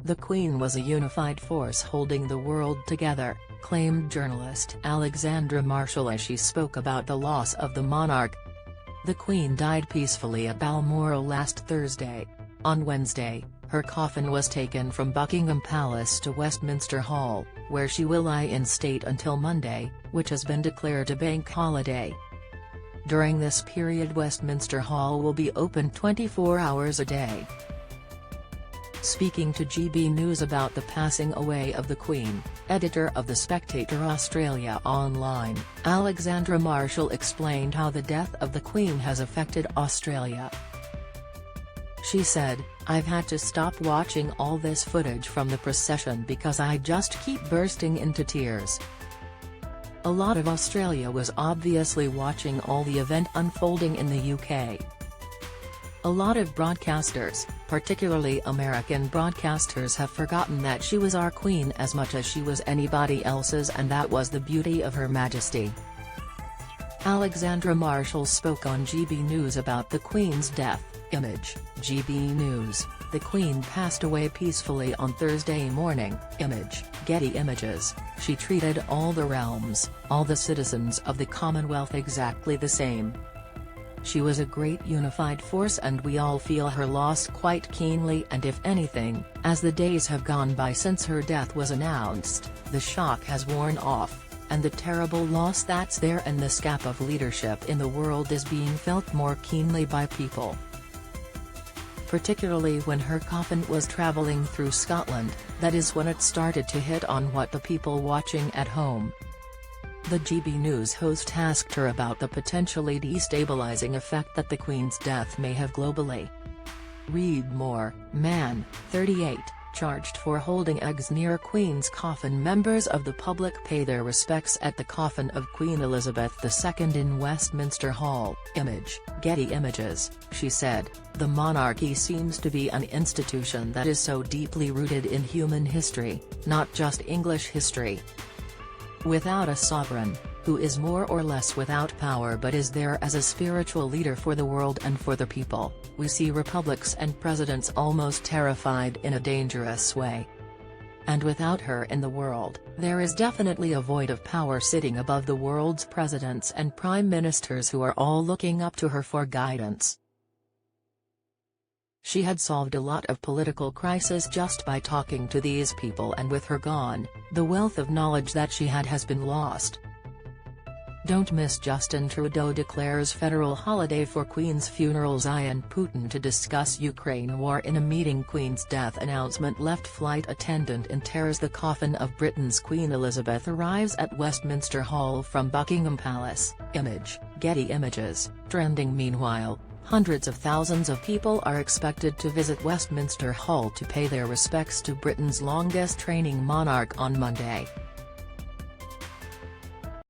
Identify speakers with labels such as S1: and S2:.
S1: "The Queen was a unified force holding the world together," claimed journalist Alexandra Marshall as she spoke about the loss of the monarch. The Queen died peacefully at Balmoral last Thursday. On Wednesday, her coffin was taken from Buckingham Palace to Westminster Hall, where she will lie in state until Monday, which has been declared a bank holiday. During this period, Westminster Hall will be open 24 hours a day. Speaking to GB News about the passing away of the Queen, editor of The Spectator Australia Online, Alexandra Marshall explained how the death of the Queen has affected Australia. She said, "I've had to stop watching all this footage from the procession because I just keep bursting into tears." A lot of Australia was obviously watching all the event unfolding in the UK. A lot of broadcasters, particularly American broadcasters, have forgotten that she was our Queen as much as she was anybody else's, and that was the beauty of Her Majesty. Alexandra Marshall spoke on GB News about the Queen's death. Image, GB News, the Queen passed away peacefully on Thursday morning. Image, Getty Images, she treated all the realms, all the citizens of the Commonwealth exactly the same. She was a great unified force and we all feel her loss quite keenly, and if anything, as the days have gone by since her death was announced, the shock has worn off, and the terrible loss that's there and the gap of leadership in the world is being felt more keenly by people. Particularly when her coffin was travelling through Scotland, that is when it started to hit on what the people watching at home. The GB News host asked her about the potentially destabilising effect that the Queen's death may have globally. Read more. Man, 38, charged for holding eggs near Queen's coffin. Members of the public pay their respects at the coffin of Queen Elizabeth II in Westminster Hall. Image, Getty Images, she said, "The monarchy seems to be an institution that is so deeply rooted in human history, not just English history. Without a sovereign, who is more or less without power but is there as a spiritual leader for the world and for the people, we see republics and presidents almost terrified in a dangerous way. And without her in the world, there is definitely a void of power sitting above the world's presidents and prime ministers who are all looking up to her for guidance." She had solved a lot of political crises just by talking to these people, and with her gone, the wealth of knowledge that she had has been lost. Don't miss Justin Trudeau declares federal holiday for Queen's funeral. Xi and Putin to discuss Ukraine war in a meeting. Queen's death announcement left flight attendant in tears. The coffin of Britain's Queen Elizabeth arrives at Westminster Hall from Buckingham Palace. Image, Getty Images, trending. Meanwhile, hundreds of thousands of people are expected to visit Westminster Hall to pay their respects to Britain's longest reigning monarch on Monday.